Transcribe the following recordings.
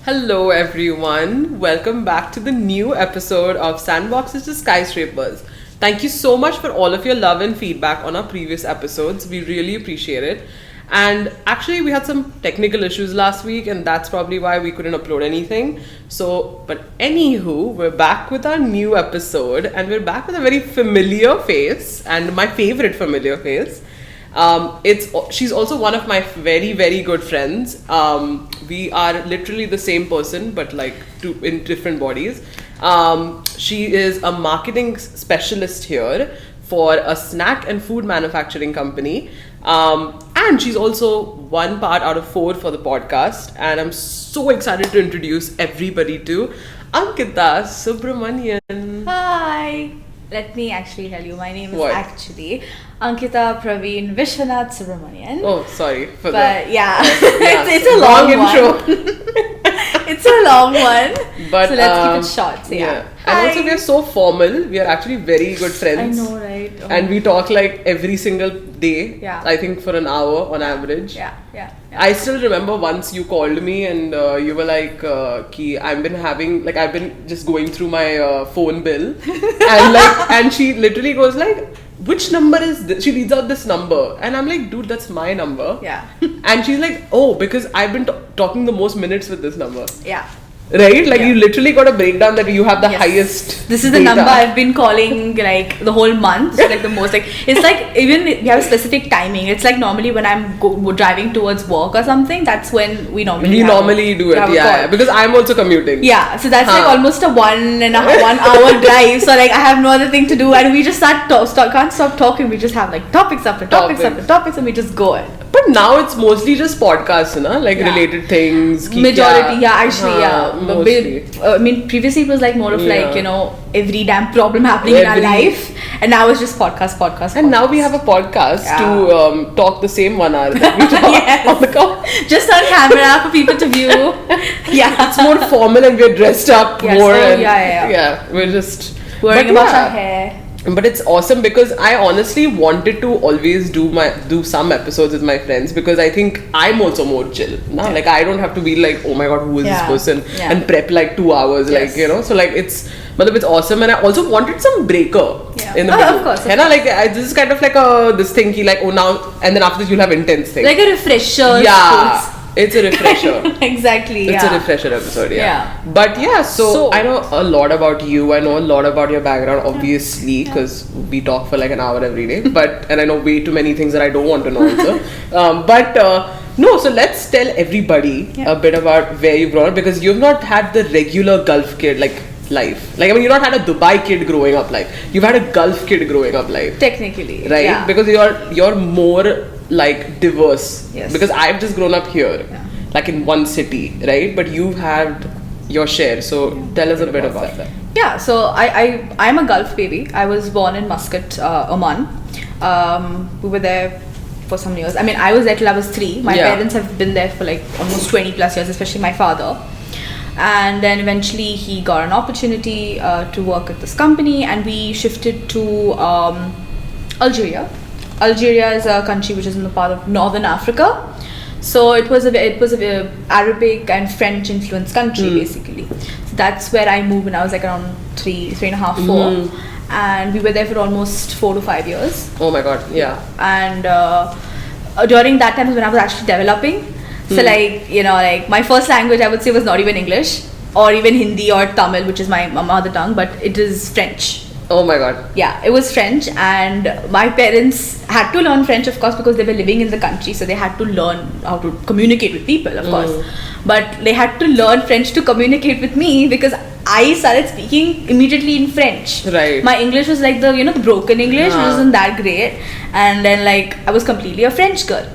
Hello, everyone. Welcome back to the new episode of Sandboxes to Skyscrapers. Thank you so much for all of your love and feedback on our previous episodes. We really appreciate it. And actually, we had some technical issues last week, and that's probably why we couldn't upload anything. But anywho, we're back with our new episode, and we're back with a very familiar face, and my favorite familiar face. She's also one of my very, very good friends. We are literally the same person, but like in different bodies. She is a marketing specialist here for a snack and food manufacturing company. And she's also one part out of 4 for the podcast. And I'm so excited to introduce everybody to Ankita Subramanian. Hi! Let me actually tell you, my name is What? actually Ankita Praveen Vishwanath Subramanian. Oh, sorry for But that. yeah, Yeah. it's a long intro. It's a long one. But, so let's keep it short. So yeah. And also Hi. we are so formal. We are actually very good I friends. know, right? Oh. And we talk like every single day. Yeah. I think for an hour on average. Yeah. I still remember once you called me and you were like, "Ki, I've been just going through my phone bill," and she literally goes like, "Which number is this?" She reads out this number, and I'm like, "Dude, that's my number." Yeah. And she's like, "Oh, because I've been talking the most minutes with this number." Yeah. Right? Like Yeah. you literally got a breakdown that you have the Yes. highest. This is the data. number I've been calling like the whole month, like the most. Like it's like even we have a specific timing. It's like normally when I'm driving towards work or something. That's when we normally do it. have a Yeah, call. because I'm also commuting. Yeah, so that's like Huh. almost a 1 hour drive. So like I have no other thing to do, and we just can't stop talking. We just have like topics after topics Topics. after topics, and we just go it. But now it's mostly just podcasts, na? Like Yeah. related things. Majority, yeah, actually, yeah. But Mostly. I mean, previously it was like more of like Yeah. every damn problem happening in our Every- life, and now it's just podcast. And now we have a podcast Yeah. to talk the same 1 hour that we talk Yes. on the call. just on camera for people to view. Yeah, It's more formal and we're dressed up Yes. more. Oh, and yeah. we're just worrying but about yeah. our hair. But it's awesome because I honestly wanted to always do some episodes with my friends because I think I'm also more chill. No? Yeah. Like I don't have to be like, oh my god, who is Yeah. this person? Yeah. And prep like 2 hours. Yes. Like, you know, so like it's awesome. And I also wanted some breaker Yeah. in the Oh, middle. of course. You know, like this is kind of like this thing ki, like, oh now, and then after this you'll have intense thing. Like a refresher. Yeah. It's a refresher. Exactly. It's yeah. a refresher episode, yeah. Yeah. But yeah, so So- I know a lot about you. I know a lot about your background, obviously, because we talk for like an hour every day. And I know way too many things that I don't want to know also. No, so let's tell everybody Yeah. a bit about where you grown up because you've not had the regular Gulf kid life. Like I mean, you've not had a Dubai kid growing up life. You've had a Gulf kid growing up life. Technically. Right, Yeah. because you're more like diverse. Yes. Because I've just grown up here, Yeah. like in one city, right? But you've had your share. So tell us a bit about that. Yeah, so I'm a Gulf baby. I was born in Muscat, Oman. We were there for some years. I mean, I was there till I was 3. My Yeah. parents have been there for like almost 20 plus years, especially my father. And then eventually he got an opportunity to work at this company, and we shifted to Algeria. Algeria is a country which is in the part of northern Africa. So it was a Arabic and French influenced country basically. So that's where I moved when I was like around 3.5, 4, and we were there for almost 4 to 5 years. Oh my god, yeah. And during that time was when I was actually developing. So like like my first language I would say was not even English or even Hindi or Tamil, which is my mother tongue, but it is French. Oh my god. Yeah, it was French, and my parents had to learn French, of course, because they were living in the country, so they had to learn how to communicate with people, of course. But they had to learn French to communicate with me because I started speaking immediately in French. Right. My English was like the broken English, which wasn't that great, and then like I was completely a French girl.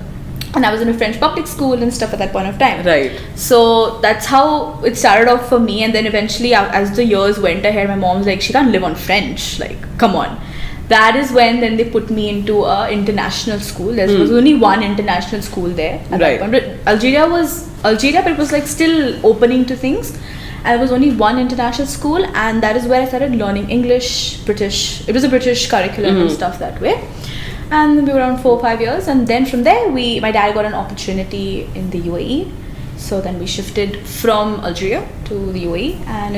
And I was in a French public school and stuff at that point of time. Right. So that's how it started off for me. And then eventually, as the years went ahead, my mom's like, she can't live on French. Like, come on. That is when then they put me into a international school. There was only one international school there at Right. that point. But Algeria, but it was like still opening to things. And there was only one international school, and that is where I started learning English, British. It was a British curriculum and stuff that way. And we were around 4 or 5 years, and then from there my dad got an opportunity in the UAE. So then we shifted from Algeria to the UAE, and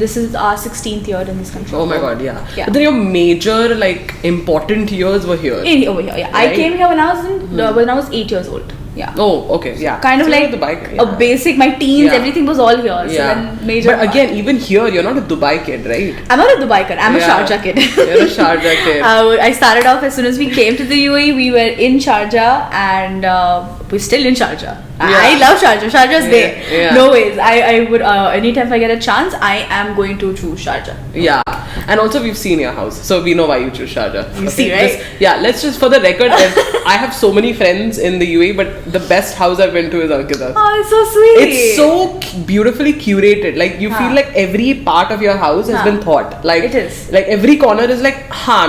this is our 16th year in this country. Oh my god, yeah. Yeah. But then your major, like, important years were here. Over here, yeah. Right? I came here when I was 8 years old. Yeah. Oh, okay, yeah. Kind of So like Dubai, a basic, my teens, Yeah. everything was all here. So Yeah. then major. But again, even here, you're not a Dubai kid, right? I'm not a Dubai kid, I'm a Yeah. Sharjah kid. You're a Sharjah kid. I started off as soon as we came to the UAE, we were in Sharjah, and we're still in Sharjah. Yeah. I love Sharjah. Sharjah's there. Yeah. No ways. I would, anytime I get a chance, I am going to choose Sharjah. Yeah, and also we've seen your house, so we know why you choose Sharjah. You see, right? Let's just, for the record, I have so many friends in the UAE, but the best house I've been to is Ankita's. Oh, it's so sweet. It's so beautifully curated. Like, you feel like every part of your house has been thought. Like, It is. Like, every corner is like,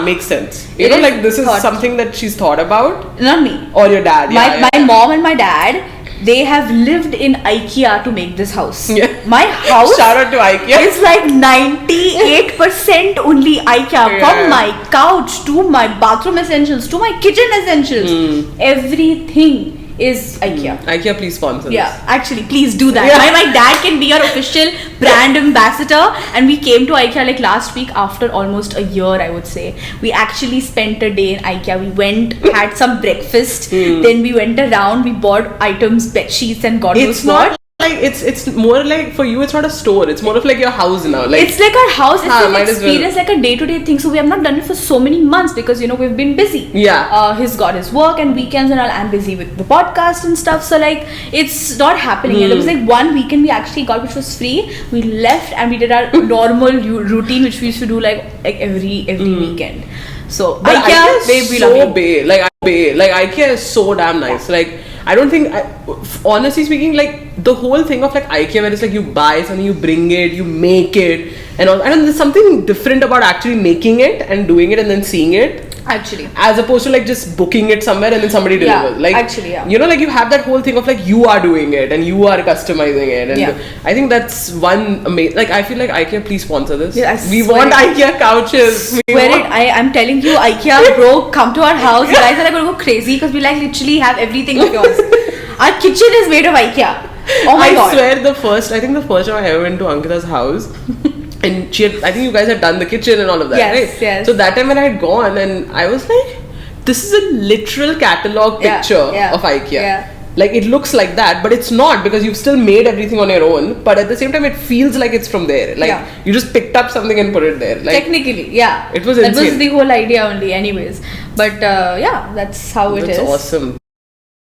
makes sense. You It know, is like, this is thought. something that she's thought about. Not me. Or your dad. Yeah, My mom and my dad, they have lived in IKEA to make this house. Yeah. My house Shout out to IKEA. is like 98% only IKEA. Yeah. From my couch to my bathroom essentials to my kitchen essentials. Everything is IKEA. IKEA, please sponsor Yeah, this. actually, please do that. Yeah. My dad can be your official brand ambassador, and we came to IKEA like last week after almost a year, I would say. We actually spent a day in IKEA. We went, had some breakfast, then we went around, we bought items, bed sheets, and God knows It's what. not like, it's more like, for you, it's not a store. It's more of like your house now. Like, It's like our house. It's an might as well. experience, like a day-to-day thing. So we have not done it for so many months because we've been busy. Yeah. He's got his work and weekends and all. I'm busy with the podcast and stuff. So like it's not happening. And there was like one weekend we actually got, which was free. We left and we did our normal routine, which we used to do like every weekend. So But IKEA babe, is we love so you. big. Like IKEA is so damn nice. Like, I don't think, honestly speaking, like the whole thing of like IKEA, where it's like you buy something, you bring it, you make it, and all. I don't know, there's something different about actually making it and doing it and then seeing it, Actually. as opposed to like just booking it somewhere and then somebody Yeah, delivers. Like, actually, yeah. you know, like you have that whole thing of like you are doing it and you are customizing it, and Yeah. I think that's one amazing. Like, I feel like IKEA, please sponsor this. Yeah, I we swear want it. IKEA couches. We Swear want- it, I'm telling you, IKEA bro, come to our house. You guys are like gonna go crazy because we like literally have everything of yours. Our kitchen is made of IKEA. Oh my I god. swear I think the first time I ever went to Ankita's house, and I think you guys had done the kitchen and all of that, Yes, right? yes. So that time when I had gone, and I was like, this is a literal catalog Yeah, picture yeah, of IKEA. yeah. Like, it looks like that, but it's not, because you've still made everything on your own, but at the same time it feels like it's from there. Like, Yeah. you just picked up something and put it there. Like, Technically, yeah. It was That was insane. the whole idea only, anyways. But yeah, that's how it is. that's awesome.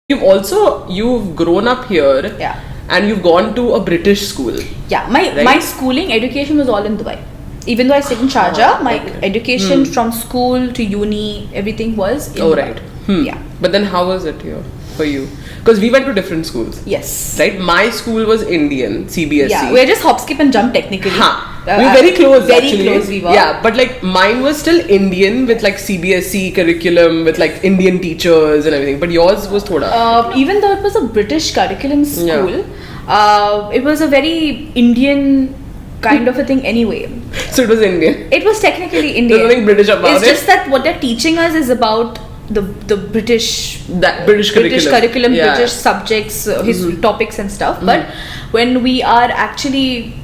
You've grown up here. Yeah. And you've gone to a British school. Yeah, my Right? schooling, education was all in Dubai. Even though I stayed in Sharjah, my okay. education from school to uni, everything was in Oh, Dubai. right. Yeah. But then how was it here for you? Because we went to different schools. Yes. Right? My school was Indian, CBSE. Yeah, we're just hop, skip and jump technically. We were very close, Very actually. close we were. Yeah, but like mine was still Indian with like CBSE curriculum with like Indian teachers and everything. But yours was thoda. Even though it was a British curriculum school, it was a very Indian kind of a thing anyway. So it was Indian. It was technically Indian. There's nothing British about It's it. just that what they're teaching us is about the British That British curriculum. Yeah. British subjects, history topics and stuff. But when we are actually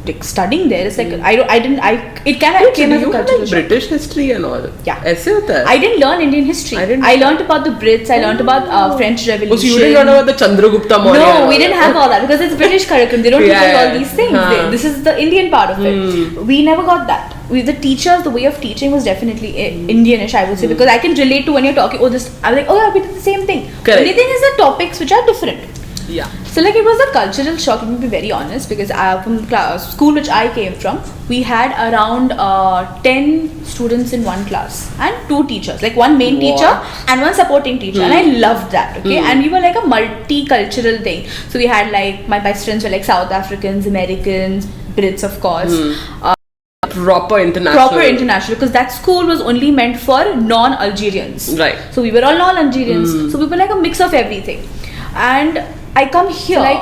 like studying there, it's like it kind of came as a you had cultural like shock. British history and all. Yeah. ऐसे होता है? I didn't learn Indian history. I I learned about the Brits. I learned about French Revolution. Oh, so you didn't learn about the Chandragupta Maurya? and No, all we didn't that. have all that because it's British curriculum. They don't teach us Yeah, all these things. huh. This is the Indian part of it. We never got that. The teachers, the way of teaching was definitely Indianish, I would say, because I can relate to when you're talking. I'm like, oh yeah, we did the same thing. Correct. Only thing is the topics which are different. Yeah. So like it was a cultural shock. Let me be very honest, because from the school which I came from, we had around 10 students in one class and 2 teachers, like one main teacher and one supporting teacher, and I loved that. Okay, and we were like a multicultural thing. So we had like my best friends were like South Africans, Americans, Brits, of course. Proper international. Because that school was only meant for non-Algerians. Right. So we were all non-Algerians. So we were like a mix of everything. And I come here, like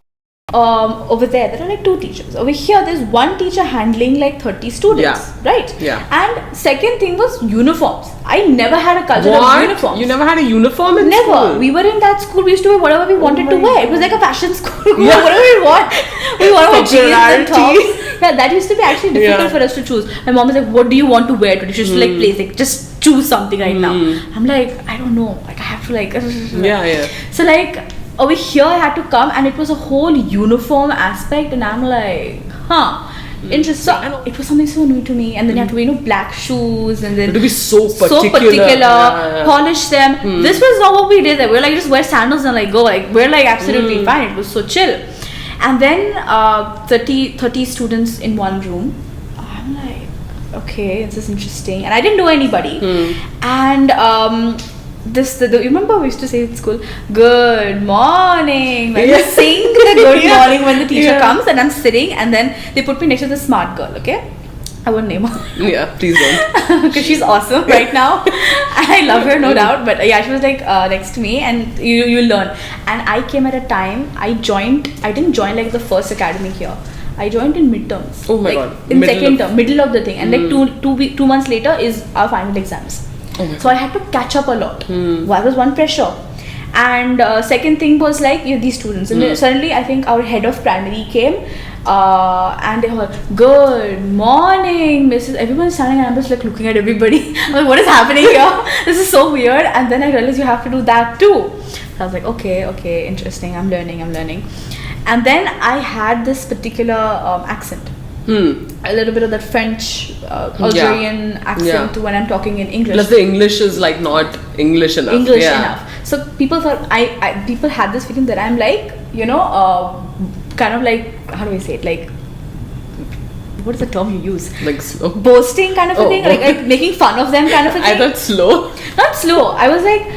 over there are like 2 teachers. Over here there's one teacher handling like 30 students, right? Yeah. And second thing was uniforms. I never had a culture of uniforms. You never had a uniform in Never. school? We were in that school, we used to wear whatever we wanted to my wear. It was like a fashion school. We wore whatever we want. We want to wear jeans and Popularity. tops. Yeah, that used to be actually difficult for us to choose. My mom was like, what do you want to wear today? She used to like place like, just choose something right now. I'm like, I don't know. Like I have to like Yeah. So like over here I had to come, and it was a whole uniform aspect, and I'm like, interesting. So it was something so new to me, and then you have to wear black shoes, and then to be so particular. Yeah. Polish them. This was not what we did there. We were like, just wear sandals and like go, like we're like absolutely fine. It was so chill. And then 30 students in one room. I'm like, okay, this is interesting, and I didn't know anybody. And you remember we used to say in school, good morning, like we sing the good morning when the teacher comes, and I'm sitting, and then they put me next to the smart girl. Okay, I won't name her. Yeah, please don't. Because she's awesome right now. I love her, no doubt. But yeah, she was like next to me, and you learn. And I came at a time, I didn't join like the first academy here. I joined in midterms. Oh my like, god. In second term, middle of the thing. And like 2 months later is our final exams. So I had to catch up a lot. That was one pressure. And second thing was like these students. And then suddenly I think our head of primary came. And they were, good morning, Mrs. Everyone's standing, and I'm just like looking at everybody. I'm like, what is happening here? This is so weird. And then I realized you have to do that too. So I was like, okay, interesting. I'm learning. And then I had this particular accent. A little bit of that French, Algerian accent when I'm talking in English. Plus the English is like not English enough. So people thought people had this feeling that I'm like, kind of like, how do I say it? Like, what is the term you use? Like slow. Boasting kind of a thing, like making fun of them kind of a thing. I thought slow. Not slow. I was like,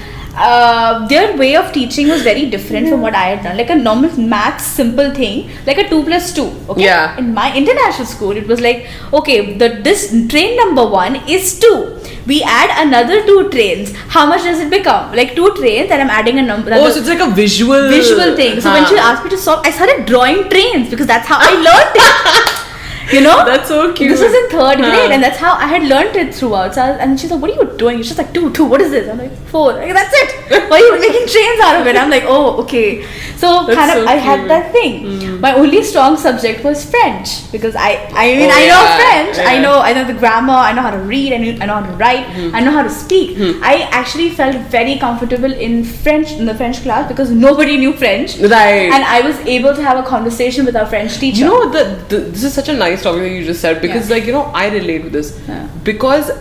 their way of teaching was very different from what I had done. Like a normal maths simple thing, like a 2 plus 2. Okay. Yeah. In my international school, it was like, okay, this train number 1 is 2. We add another 2 trains. How much does it become? Like 2 trains, and I'm adding a number. Oh, so it's like a visual thing. So when she asked me to solve, I started drawing trains because that's how I learned it. That's so cute. This was in 3rd grade, and that's how I had learnt it throughout. So and she's like, what are you doing? She's like, 2, what is this? I'm like, 4. Like, that's it. Why are you making trains out of it? I'm like, oh, okay. So I had that thing. My only strong subject was French, because I know French. Yeah. I know the grammar. I know how to read. I know how to write. I know how to speak. I actually felt very comfortable in the French class because nobody knew French. Right. And I was able to have a conversation with our French teacher. This is such a nice topic that you just said, because I relate with this because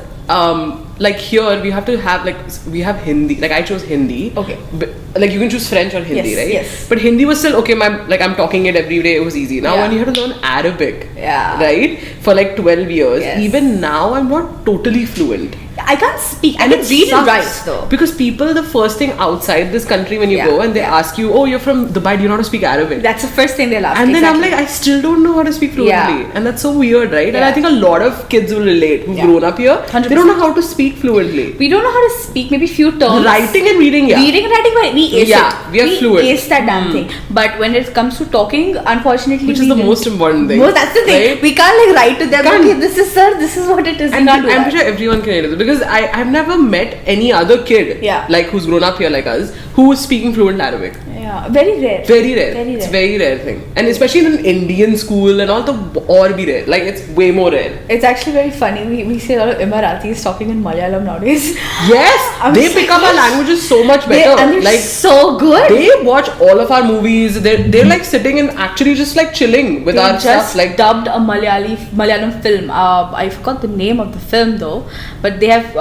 like here we have to have we have Hindi, like I chose Hindi. Okay. But, like you can choose French or Hindi, right? Yes. But Hindi was still okay. I'm talking it every day. It was easy. Now when you have to learn Arabic, right, for like 12 years, even now I'm not totally fluent. I can't speak. I can read and write though. Because people, the first thing outside this country when you go and they ask you, oh, you're from Dubai, do you know how to speak Arabic? That's the first thing they'll ask. And then I'm like, I still don't know how to speak fluently. And that's so weird, right? And I think a lot of kids will relate who've grown up here. 100%. They don't know how to speak fluently. We don't know how to speak maybe few terms. Writing and reading, Reading and writing, we ace it. We are fluent. We ace that damn thing. But when it comes to talking, unfortunately, which is the most important thing. That's the thing. Right? We can't write to them, okay, this is what it is. And I'm sure everyone can relate, because I've never met any other kid like who's grown up here like us who is speaking fluent Arabic. Yeah, very rare. It's very rare thing, and especially in an Indian school and all, or be rare. Like it's way more rare. It's actually very funny. We see a lot of Emiratis talking in Malayalam nowadays. Yes, they pick up our languages so much better. And they're so good. They watch all of our movies. They're like sitting and actually just like chilling with our stuff. Like dubbed a Malayalam film. I forgot the name of the film though, but they have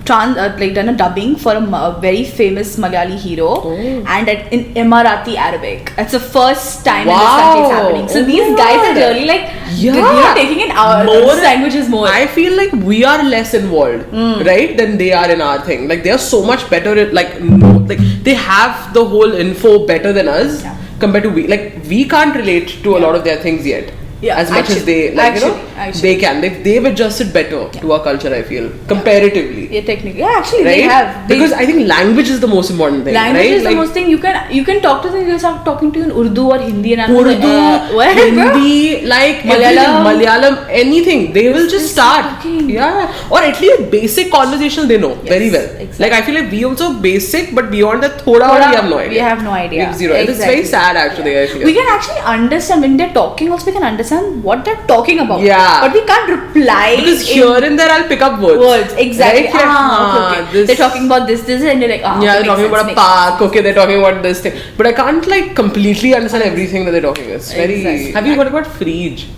done a dubbing for a very famous Malayali hero, and in Emirati Arabic. It's the first time in this country it's happening. So these guys are really like taking in our languages more. I feel like we are less involved, right, than they are in our thing. Like they are so much better at like they have the whole info better than us compared to we. Like we can't relate to a lot of their things yet. Yeah, as much as they actually. they can. They've adjusted better to our culture, I feel, comparatively. Yeah, technically. Yeah, actually, Right? they have. Because I think language is the most important thing. Language right? is the most thing. You can talk to them. They'll start talking to you in Urdu or Hindi and I'm Urdu, like, Hindi, like Malayalam, anything. They will just start. talking. Yeah. Or at least basic conversation they know very well. Exactly. Like I feel like we also basic, but beyond that, thoda we have no idea. We have no idea. We have zero. It's very sad actually. I feel. We can actually understand when they're talking. Also, we can understand what they're talking about. Yeah. But we can't reply. Because here and there I'll pick up words. Words, exactly. Right? Okay. They're talking about this, and you're like, yeah, they're talking about a park. Okay, they're talking about this thing. But I can't like completely understand everything that they're talking. It's very. Exactly. Have you heard about Frege?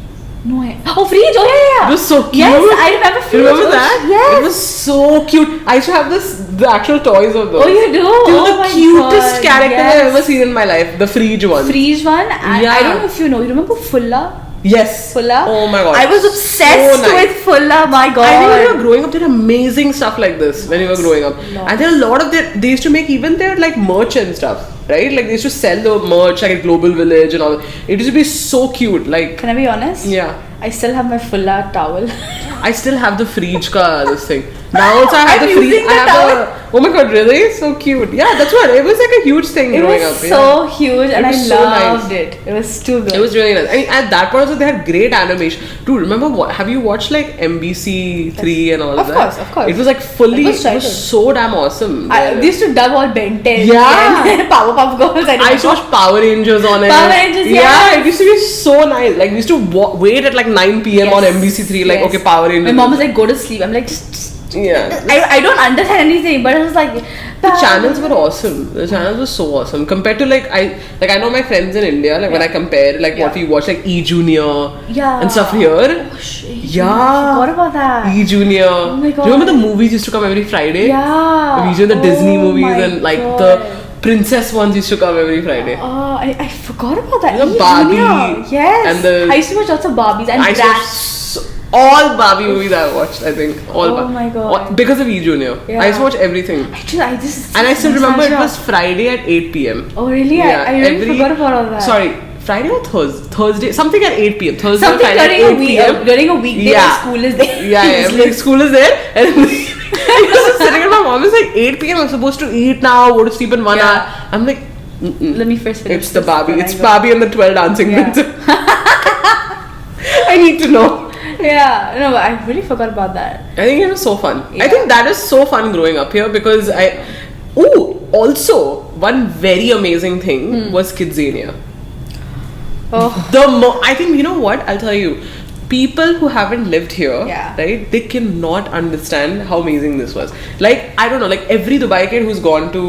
No, oh, Frege! Oh, yeah. It was so cute. Yes, I remember Frege. You remember that? Yes. It was so cute. I used to have the actual toys of those. Oh, you do? They were Oh the my cutest God. character Yes. I've ever seen in my life. The Frege one. Frege one, and Yeah. I don't know if you know. You remember Fulla? Yes. Fulla? Oh my god. I was obsessed So nice. with Fulla. My God. I think when we were growing up, there were amazing stuff like this when we were growing up. Lot. And there are a lot of they used to make even their like merch and stuff, right? Like they used to sell the merch like at Global Village and all. It used to be so cute. Like, Can I be honest? yeah. I still have my Fulla towel. I still have the Frege ka this thing. Now also I have I'm the Frege. using the I have oh my god, really? So cute. Yeah, that's what. It was like a huge thing It growing was up. so huge, and I was so loved nice. it. It was too good. It was really nice. I mean, at that point also they had great animation. Dude, remember what? Have you watched like MBC 3 and all Of that? course, of course. It was like fully. It was It was so damn awesome. They used to dub all Ben 10 Yeah. and Powerpuff Girls. I used to watch Power Rangers on it. Power Rangers, Yeah, yes. it used to be so nice. Like we used to wait at like 9 p.m. on MBC3. Like okay, Power Rangers. My mom was like, go to sleep. I'm like, just. Yeah. I don't understand anything, but I was like, The channels were awesome. The channels were so awesome compared to like I know my friends in India. Like when I compare like what we watch like E Junior Yeah. and stuff here. Oh, shit. Yeah. I forgot about that. E Junior. Oh my God. Remember the movies used to come every Friday? Yeah. We used to the Disney Oh movies my and like God. the princess ones used to come every Friday. Oh, I forgot about that. The E Barbie Junior. Yes. and the- I used to watch lots of Barbies and I used to watch Bratz. all Barbie movies I watched. I think all. Oh my God. Because of E Junior. Yeah. I used to watch everything. Actually, I just. And I still remember it nostalgia. was Friday at 8 p.m. Oh, really? Yeah, I really forgot about all that. Sorry, Friday or Thursday? Something at 8 p.m. Thursday or Something Friday during at a 8 week, p.m. during a weekday Yeah. when school is there. Yeah, yeah. Like school is there, and I was just sitting and my mom was like, 8 p.m. I'm supposed to eat now, go to sleep in 1 hour. I'm like, mm-mm. Let me first finish It's the this, Barbie. then I It's go. Barbie and the 12 dancing Yeah. princess. I need to know. Yeah, no, I really forgot about that. I think it was so fun. I Yeah. think that is so fun growing up here because also one very amazing thing was Kidzania. Oh, I think you know what I'll tell you. People who haven't lived here, Yeah. right? They cannot understand how amazing this was. Like I don't know, like every Dubai kid who's gone to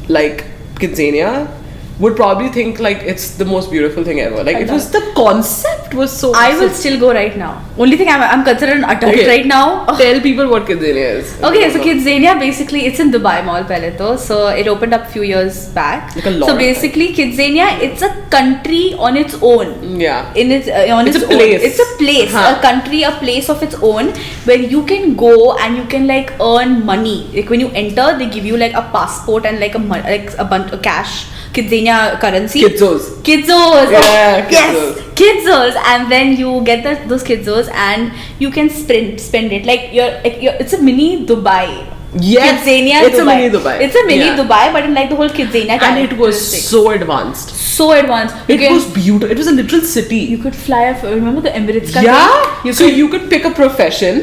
like Kidzania would probably think like it's the most beautiful thing ever. Like I it know. was the concept was so. I will awesome. still go right now. Only thing I'm considered an adult Okay. right now. Tell people what Kidzania is. Okay, so Kidzania basically it's in Dubai Mall pehle to. So it opened up few years back. Like a lot so of basically Kidzania it's a country on its own. Yeah. In its on It's its a place. own. It's a place, Huh. a country, a place of its own where you can go and you can like earn money. Like when you enter, they give you like a passport and like a bunch of cash. Kidzania currency. Kidzos. Kidzos. Yeah, Oh, yes. Kidzos. Kidzos, and then you get those Kidzos and you can spend it like it's a mini Dubai. Yes, Kidzania it's Dubai. a mini Dubai. It's a mini Yeah. Dubai, but in like the whole Kidzania And it was characteristic. so advanced. so advanced. It was beautiful. It was a literal city. You could fly off. Remember the Emirates? Yeah. You You could pick a profession,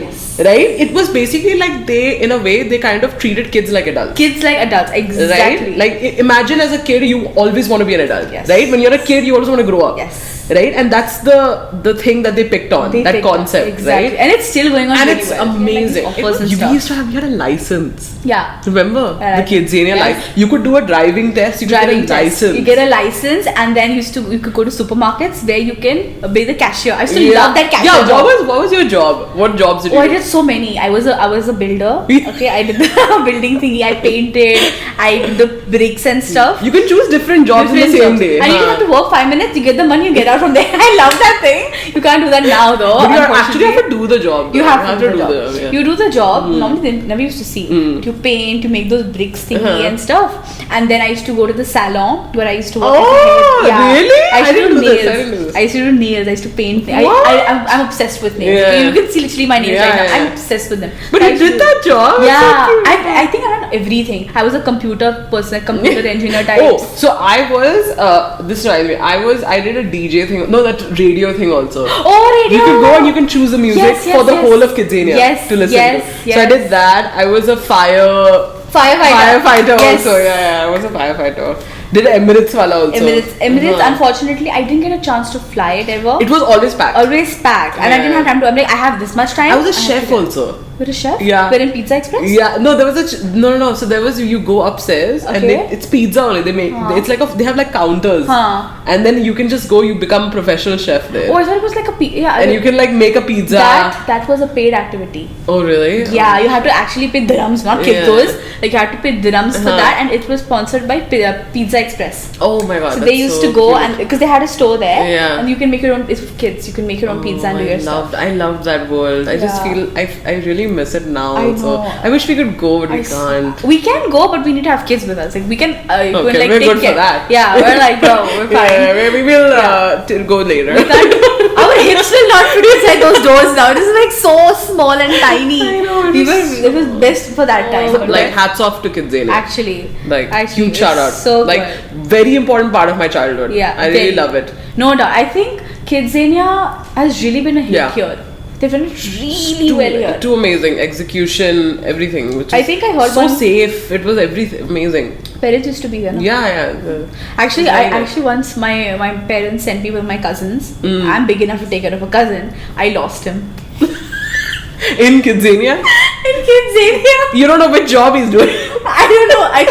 right? It was basically like in a way, they kind of treated kids like adults. Kids like adults, exactly. Right? Like imagine as a kid, you always want to be an adult, Yes. right? When you're a kid, you always want to grow up. Yes. Right? And that's the thing that they picked on, They that picked up, concept, exactly. right? And it's still going on. And really it's well. amazing. Like, offers and we stuff. used to have, we had a license. Yeah. Remember Yeah, the Kidzania yes. life? You could do a driving test. You could Driving get a test. license. You get a license, and then you could go to supermarkets where you can be the cashier. I used to Yeah. love that cashier Yeah. job. What was your job? What jobs did you Oh, I do? did did so many. I was a builder. Okay, I did the building thingy. I painted. I did the bricks and stuff. You can choose different jobs in the same day. And you don't have to work 5 minutes. You get the money. You get out from there. I love that thing. You can't do that now though. But you actually have to do the job. You have to do the job. Yeah. You do the job. Normally they never used to see. You paint. You make those bricks thingy and stuff. And then I used to go to the salon where I used to work. Really? I used to do nails. I didn't do this. I used to do nails. I used to paint. I'm obsessed with nails. Yeah. You can see literally my nails right now. Yeah. I'm obsessed with them. But I you used to did do- that job? Yeah, That's so cute. I think I done everything. I was a computer person, computer engineer type. Oh, so I was, this reminds me, I did a DJ thing, no, that radio thing also. Oh, radio! You can go and you can choose the music Yes, for the yes. whole of Kidzania Yes, to listen yes, to. So I yes. did that. I was a firefighter Yes. also. Yeah, I was a firefighter. Did Emirates wala also. Emirates. Unfortunately, I didn't get a chance to fly it ever. It was always packed. Always packed, and I didn't have time to. I'm like, I have this much time. I was a have chef to do it. also. You're a chef? Yeah. We're in Pizza Express? Yeah, no, there was no. So there was, you go upstairs and Okay. it's pizza only. They make it's like they have like counters, and then you can just go. You become a professional chef there, Oh, I thought it was like a and you can like make a pizza. That was a paid activity. Oh really? Yeah, you have to actually pay dirhams, not Yeah. kiptos. Like you have to pay dirhams for Uh-huh. that, and it was sponsored by Pizza Express. Oh my god. So that's they used so to go cute. and because they had a store there, Yeah. and you can make your own. It's for kids. You can make your own pizza and do your stuff. I loved that world. I just Yeah. feel I really miss it now. I Also, know. I wish we could go, but we can't. We can go, but we need to have kids with us. Like we can. You Okay, can, like, we're take good for care. that. Yeah, we're like, bro, we're fine. Yeah, we will go later. We can't, our hips will not fit inside those doors now. It is like so small and tiny. I know, it We was were. It was best for that time. but Like hats off to Kidzania. actually, Like actually, huge shout out. it's so like good. very important part of my childhood. Yeah, I really very. love it. No doubt. I think Kidzania has really been a hit Yeah. here. They've done it really well here. Too amazing execution, everything. Which I is think I heard so one- safe. It was everything amazing. Parents used to be there. No? Yeah. Actually, Very I nice. actually once my parents sent me with my cousins. Mm. I'm big enough to take care of a cousin. I lost him. In Kidzania, In Kidzania. you don't know which job he's doing. I don't know. I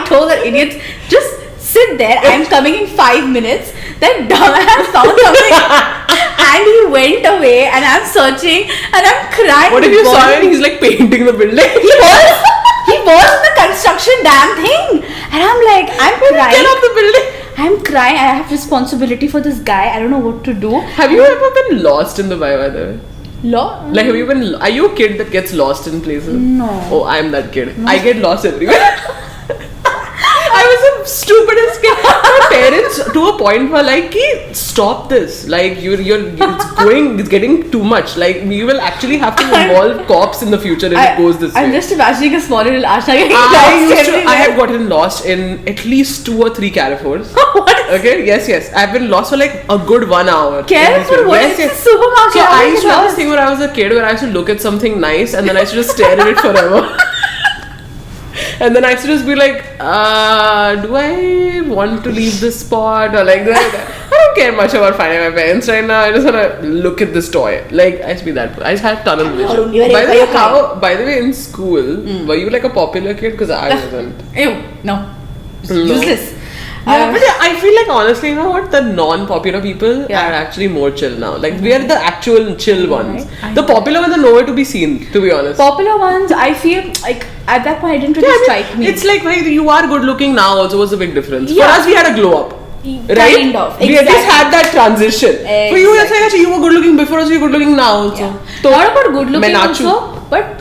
told that idiot, just sit there. I'm coming in 5 minutes. That dumbass found something, and he went away. And I'm searching, and I'm crying. What if you God. saw him? He's like painting the building. He was in the construction damn thing, and I'm like, I'm Get crying. off the building. I'm crying. I have responsibility for this guy. I don't know what to do. Have you ever been lost in Dubai, by the way? Law. Like, have you been? Are you a kid that gets lost in places? No. Oh, I'm that kid. I get lost everywhere. I was the stupidest kid. My parents, to a point, were like, "Ki, stop this! Like, it's getting too much. Like, we will actually have to involve cops in the future if it goes this I'm way." just imagining a small little Asha getting I lost everywhere. have gotten lost in at least 2 or 3 Carrefours. What? Okay, yes. I've been lost for like a good 1 hour. Careful, what Yes, is yes. the supermarket? So How I is used it to have this lost? thing when I was a kid where I used to look at something nice and then I used to just stare at it forever. And then I used to just be like, do I want to leave this spot or like that? I don't care much about finding my parents right now. I just want to look at this toy. Like, I used to be that. I just had tunnel vision. By the way, in school, were you like a popular kid? Because I wasn't. Ew, no. No. Useless. Yeah, but I feel like honestly, you know what? The non-popular people Yeah. are actually more chill now. Like we are the actual chill ones. I The popular ones are nowhere to be seen. To be honest. Popular ones, I feel like at that point I didn't really strike me. It's like, why you are good looking now. Also, was a big difference. Yeah. For us, we had a glow up. Right? Kind of. We at least Exactly. had that transition. For you, it's like actually you were good looking before us. You're good looking now also. So, Not about good looking Menachu. also, but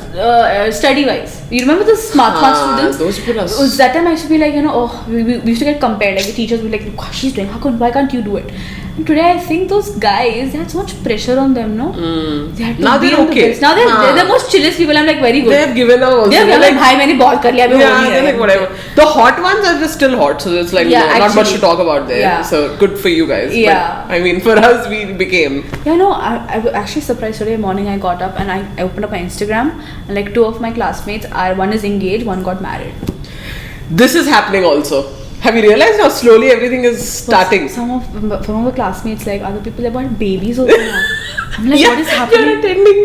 study wise. You remember the smart students? those people are Was that time I used to be like, we used to get compared. Like the teachers would be like, "What she's doing? Why can't you do it?" And today I think those guys, they had so much pressure on them, no? They had to Now be they're on the okay. best. Now they're the most chillest people. I'm like, very good. They have given up also. They're like, "Bhai, मैंने बहुत कर लिया, अभी हो Yeah, नहीं they're रहा like है." whatever. The hot ones are just still hot, so it's like Yeah, not much actually. to talk about there. Yeah. So good for you guys. Yeah. But, I mean, for us, we became. Yeah, no, I was actually surprised today morning. I got up and I opened up my Instagram, and like 2 of my classmates are, one is engaged, one got married. This is happening also. Have you realized how slowly everything is starting? Some of the classmates, like other people, they bought babies also now. I'm like, Yeah, what is you're happening? attending.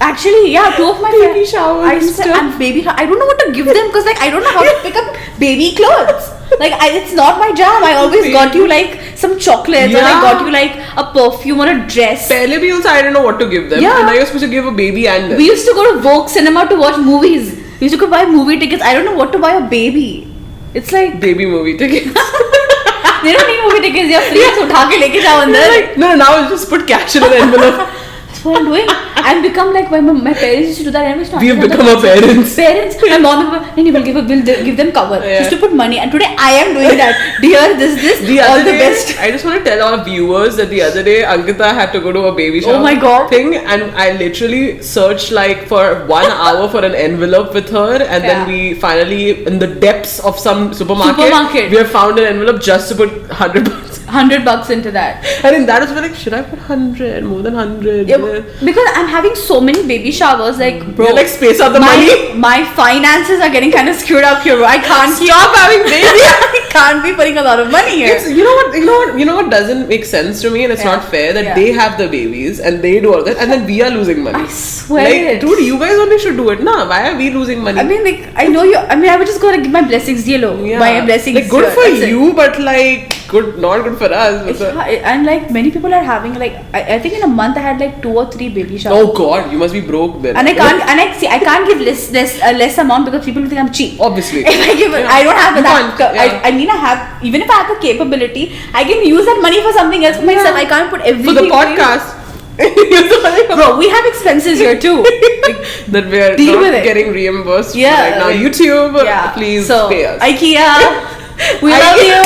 Actually, yeah, 2 of my Baby friends. showers I and said, stuff. and baby. I don't know what to give them because like I don't know how to pick up baby clothes. Like it's not my job. I always got you like some chocolates, or I got you like a perfume or a dress. Pehle bhi also I didn't know what to give them. Yeah. And now you're supposed to give a baby and We used to go to Vogue Cinema to watch movies. We used to go buy movie tickets. I don't know what to buy a baby. It's like baby movie tickets. they don't need movie tickets. They're free. So utha ke leke jao andar. Like, no, now I'll just put cash in an envelope. That's what I'm doing. I've become like my parents used to do that. And I We have become our parents. Parents, my mom will give them cover. Yeah. Just to put money. And today I am doing that. Dear, this, The all other the day, best. I just want to tell our viewers that the other day Ankita had to go to a baby shower Oh my God. thing, and I literally searched like for 1 hour for an envelope with her, and then Yeah. we finally, in the depths of some Supermarket. we have found an envelope just to put 100 bucks. $100 into that. And in that was like, should I put 100, more than 100? Yeah, because I'm having so many baby showers, like bro, You like space out the money. My finances are getting kind of screwed up here. I can't Stop having baby. I can't be putting a lot of money here. It's, you know what doesn't make sense to me, and it's Yeah. not fair that Yeah. they have the babies and they do all that, and then we are losing money. I swear Like, it. dude, you guys only should do it, nah? Why are we losing money? I mean, like, I know you. I mean, I would just go and give my blessings, yellow. Yeah. My blessings. Like, good for that's it. you, but like, not good for us. It's and like many people are having like I think in a month I had like 2 or 3 baby showers. Oh God, you must be broke then. And I can't give less amount because people will think I'm cheap. Obviously. If I give, Yeah. I don't have You that. can't, yeah. I mean, I have, even if I have the capability, I can use that money for something else for myself. I can't put everything For the for you. podcast. Bro, we have expenses here too. That we are Deal not with it. getting reimbursed Yeah, right now. like- YouTube, Yeah. please so, pay us. IKEA, we love you.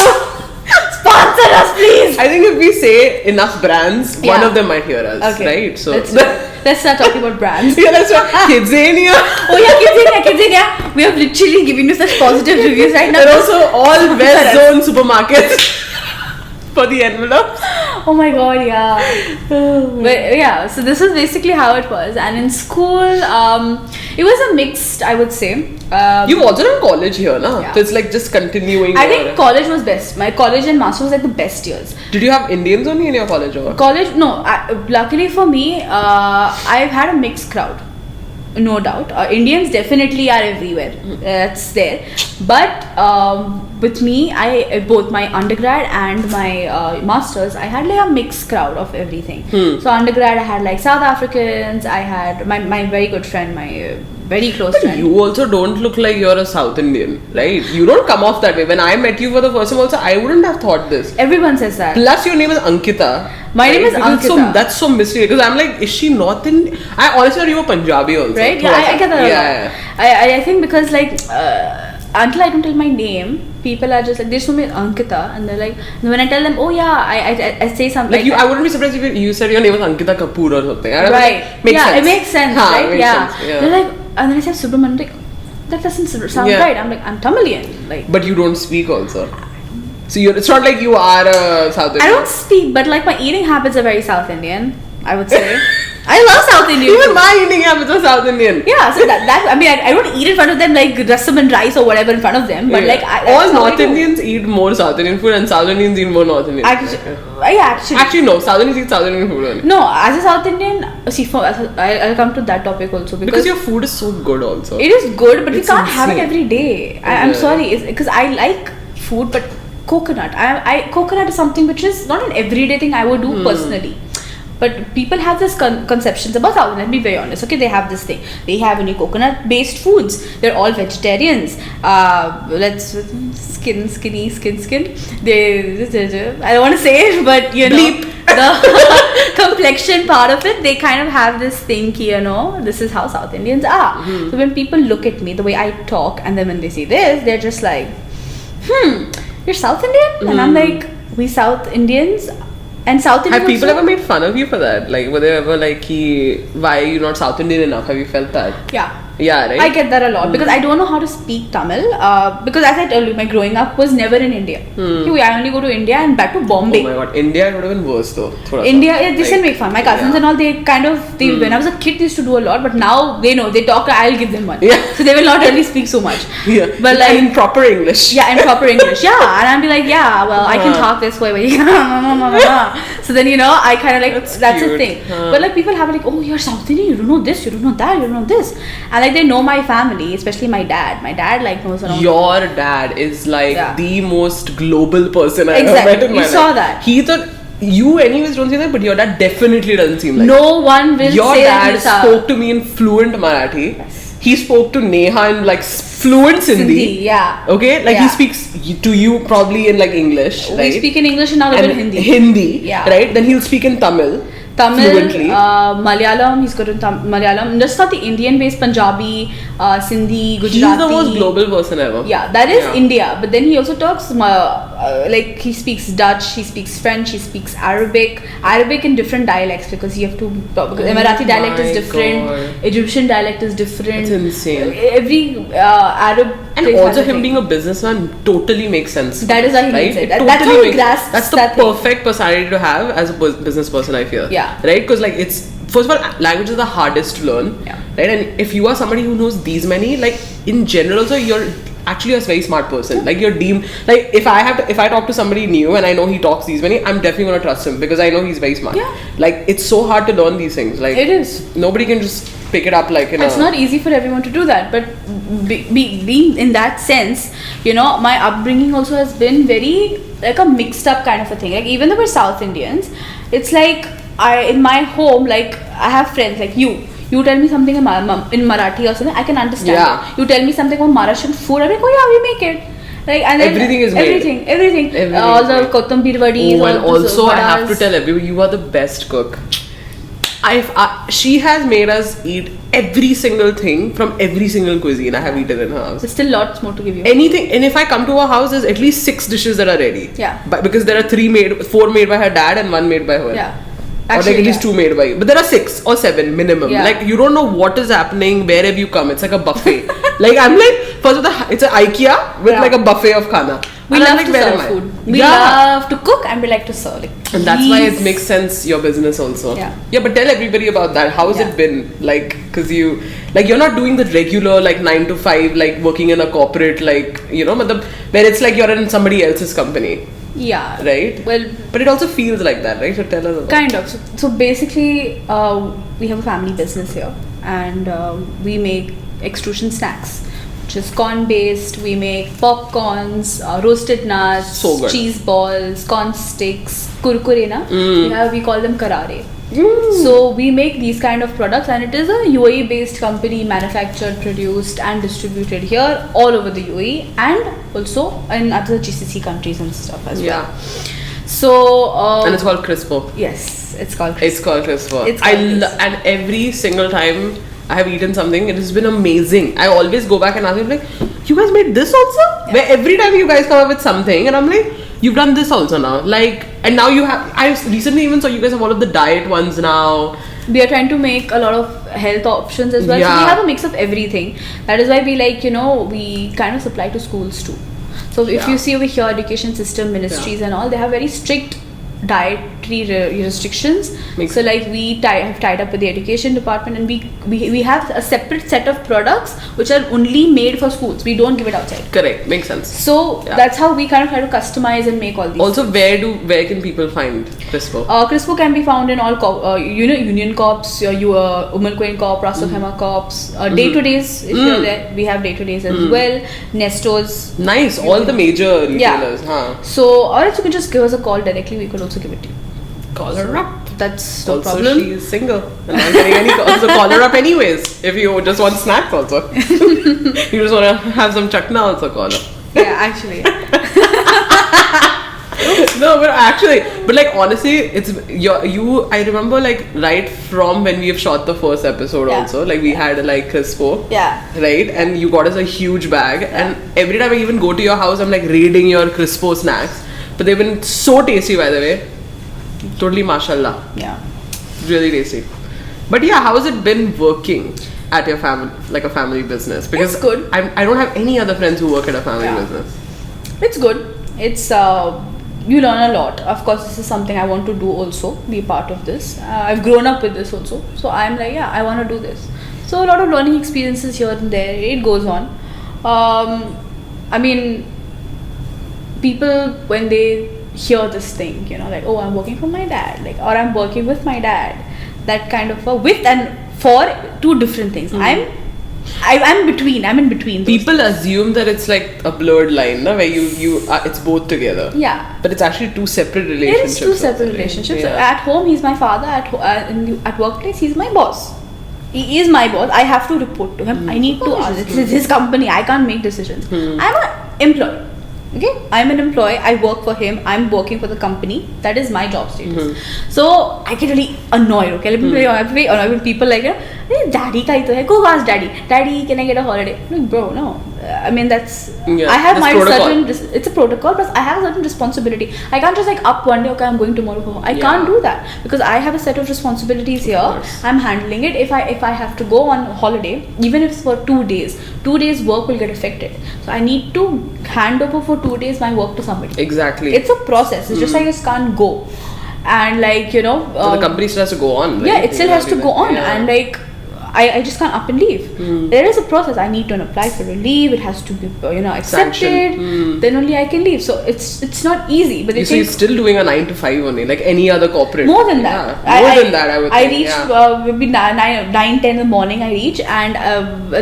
Sponsor us, please. I think if we say enough brands, one Yeah. of them might hear us, Okay. right? So Let's start talking about brands. yeah, that's what Kidzania. Oh yeah, Kidzania. We have literally given you such positive reviews right now. And also all Sponsor West us. Zone supermarkets for the envelopes. Oh my god, yeah. But yeah, so this is basically how it was. And in school, it was a mixed, I would say. You've also done college here, na? Yeah. So it's like just continuing. I your- think college was best. My college and master was like the best years. Did you have Indians only in your college or? College, no. Luckily for me, I've had a mixed crowd. No doubt. Indians definitely are everywhere. That's there. But with me, I both my undergrad and my masters, I had like a mixed crowd of everything. So undergrad, I had like South Africans. I had my very good friend, my very close But friend. you also don't look like you're a South Indian, right? You don't come off that way. When I met you for the first time also, I wouldn't have thought this. Everyone says that. Plus your name is Ankita. My name is Because Ankita. that's so mystery. Because I'm like, is she North Indian? I honestly thought you were Punjabi also. Right? Yeah, I get that a lot. Yeah. I think because like until I don't tell my name, people are just like, they just know me as Ankita, and they're like, and when I tell them, oh yeah, I say something Like you, I wouldn't be surprised if you said your name was Ankita Kapoor or something. I don't know, right? makes yeah, sense. it makes sense, Haan, right? makes Yeah. sense, yeah. They're like, and then I said Subramanian, like that doesn't sound Yeah. right. I'm like, I'm Tamilian, like. But you don't speak also. So it's not like you are a South Indian. I don't speak, but like my eating habits are very South Indian, I would say. I love South Indian Even food. my eating habits are South Indian. Yeah, so that I mean, I don't eat in front of them like rasam and rice or whatever in front of them, but Yeah. like all that's how I North do. Indians eat more South Indian food, and South Indians eat more North Indian. Actually, no, South Indians eat South Indian food only. no, as a South Indian, see, I'll come to that topic also Because your food is so good also. it is good, but we It's can't have it insane. every day. I'm Yeah. sorry, because I like food, but coconut. Coconut is something which is not an everyday thing I would do personally. But people have this conceptions about South Indian. Let me be very honest. Okay, they have this thing. They have only coconut-based foods. They're all vegetarians. Skin. I don't want to say it, but you know, Bleep. the complexion part of it, they kind of have this thing, this is how South Indians are. So when people look at me, the way I talk, and then when they see this, they're just like, you're South Indian? And I'm like, we South Indians. And South Indian Have people also- ever made fun of you for that? Like, were they ever like, why are you not South Indian enough? Have you felt that? Yeah. Yeah, right? I get that a lot because I don't know how to speak Tamil. Because as I told you, my growing up was never in India. I only go to India and back to Bombay. Oh my god, India would have been worse though. Thoda India, sa. yeah, they still make fun. My cousins and all, they kind of, when I was a kid, they used to do a lot, but now they know, they talk, I'll give them one. Yeah. So they will not really speak so much. Yeah. But like, And in proper English. yeah, in proper English. Yeah, and I'll be like, yeah, well, I can talk this way, but you can't. So then, I kind of like, that's a cute. thing. Huh. But like people have like, oh, you're South Indian, you don't know this, you don't know that, you don't know this. And like they know my family, especially my dad. My dad like knows around. Your dad is like Yeah. the most global person I've ever Exactly. met in my You life. saw that. He thought, you anyways don't say that, but your dad definitely doesn't seem like No one will your say dad that he's South. spoke to me in fluent Marathi. Yes. He spoke to Neha in like fluent Sindhi. yeah. Okay, like Yeah. he speaks to you probably in like English, We right? speak in English and now a and bit Hindi. Hindi, Yeah. right? Then he'll speak in Tamil. Tamil, fluently. Malayalam, he's good in Malayalam. Just not the Indian based Punjabi, Sindhi, Gujarati. He's the most global person ever. Yeah, that is Yeah. India. But then he also talks like he speaks Dutch, he speaks French, he speaks Arabic in different dialects because you have to talk. Because Emirati dialect my is different, God. Egyptian dialect is different. It's insane. Every Arab. And place has also a him thing. being a businessman totally makes sense. That is why he right? needs it. It That's how he makes- grasps That's the that thing. perfect personality to have as a business person, I feel. Yeah. Right? Because like it's, first of all, language is the hardest to learn. Yeah. Right? And if you are somebody who knows these many, like in general also you're actually a very smart person. Like you're deemed, like if I talk to somebody new and I know he talks these many, I'm definitely gonna trust him because I know he's very smart. Yeah. Like it's so hard to learn these things. Like It is. nobody can just pick it up like in It's not easy for everyone to do that, but being in that sense, my upbringing also has been very like a mixed up kind of a thing. Like even though we're South Indians, it's like in my home, like I have friends like you. You tell me something in Marathi or something, I can understand Yeah. it. You tell me something about Maharashtrian food, I'm like, oh yeah, we make it. Like, and then Everything is made. Everything. Everything All is the made. kothambir vadis. Oh, and all those also I have to vadas. tell everyone, you are the best cook. She has made us eat every single thing from every single cuisine I have eaten in her house. There's still lots more to give you. Anything, and if I come to her house, there's at least 6 dishes that are ready. Yeah. But because there are 4 made by her dad and 1 made by her. Yeah. Or like at least 2 made by you. But there are 6 or 7 minimum. Yeah. Like you don't know what is happening, wherever you come. It's like a buffet. Like I'm like, first of all, it's an IKEA with Yeah. like a buffet of khana. We And I'm love like, to where serve am I? food. We Yeah. love to cook and we like to serve. Like, And that's why it please. makes sense your business also. Yeah. Yeah, but tell everybody about that. How's Yeah. it been? Like, cause you're not doing the regular like 9 to 5 like working in a corporate like where it's like you're in somebody else's company, Yeah. right? Well, But it also feels like that, right? So tell us about. kind of. So basically, we have a family business here, and we make extrusion snacks, which is corn based. We make popcorns, roasted nuts, So good. cheese balls, corn sticks, kurkure na. We call them karare. Mm. So we make these kind of products, and it is a UAE based company, manufactured, produced and distributed here all over the UAE and also in other GCC countries and stuff as well. Yeah. So And it's called Crispo. yes, it's called It's called Crispo. It's called Crispo. And every single time I have eaten something, it has been amazing. I always go back and ask them like, you guys made this also? Yeah. Where every time you guys come up with something, and I'm like, you've done this also now. Like, and now you have. I recently even saw you guys have all of the diet ones now. we are trying to make a lot of health options as well. So Yeah. we have a mix of everything. That is why we we kind of supply to schools too. So if Yeah. you see over here, education system, ministries and all, they have very strict dietary restrictions. Makes So like we have tied up with the education department, and we have a separate set of products which are only made for schools. We don't give it outside. Correct, makes sense. So Yeah. that's how we kind of try to customize and make all these. Also, where can people find Crispo? Crispo can be found in all Union Corps, Umal Queen Corp, Ras Al Khaimah Corps, day to days. If you're there, we have day to days as well. Nestos. Nice, all the major retailers, huh? So, or else you can just give us a call directly. We could also give it to you. Call her up. That's no Also, problem. she is single and not getting any calls. So call her up anyways. If you just want snacks, also. You just want to have some chakna, also call her. Yeah, actually. No, but like honestly, it's you. I remember like right from when we have shot the first episode. Yeah. Also, like we had like Crispo. Yeah. Right, and you got us a huge bag, and every time I even go to your house, I'm like raiding your Crispo snacks. But they've been so tasty, by the way. Totally, mashallah. Yeah. Really tasty. But yeah, how has it been working at your family, like a family business? Because It's good. I don't have any other friends who work at a family Yeah. business. It's good. It's you learn a lot. Of course, this is something I want to do also. Be part of this. I've grown up with this also, so I'm like, yeah, I want to do this. So a lot of learning experiences here and there. It goes on. I mean, people when they hear this thing, like, oh, I'm working for my dad, like, or I'm working with my dad. That kind of with and for two different things. I'm in between those People things. assume that it's like a blurred line, no? Where you it's both together. Yeah. But it's actually two separate It relationships. is two separate relationships. Yeah. At home, he's my father. At workplace, he's my boss. He is my boss. I have to report to him. I need to ask. This is his company. I can't make decisions. I'm an employee. Okay, I'm an employee. I work for him. I'm working for the company. That is my job status. So I get really annoyed. Okay, let me be annoyed when people like, daddy ka hi to hai. Go ask daddy. Daddy, can I get a holiday? No, bro, no. I mean, that's Yeah, I have that's my protocol. certain. It's a protocol, but I have a certain responsibility. I can't just like up one day. Okay, I'm going tomorrow home. I can't do that because I have a set of responsibilities here. course. I'm handling it. If I have to go on holiday, even if it's for 2 days, 2 days work will get affected. So I need to hand over for 2 days my work to somebody. Exactly. It's a process. It's just like I just can't go, and like So the company still has to go on. Right? yeah, it still has to go on, Yeah. and like I just can't up and leave. There is a process. I need to apply for a leave. It has to be accepted. Sanctioned. Then only I can leave. So it's not easy. But So you're still doing a 9 to 5 only, like any other corporate. more than that. Yeah. More than that, I would I think. reached yeah. maybe 9, 10 in the morning. I reach, and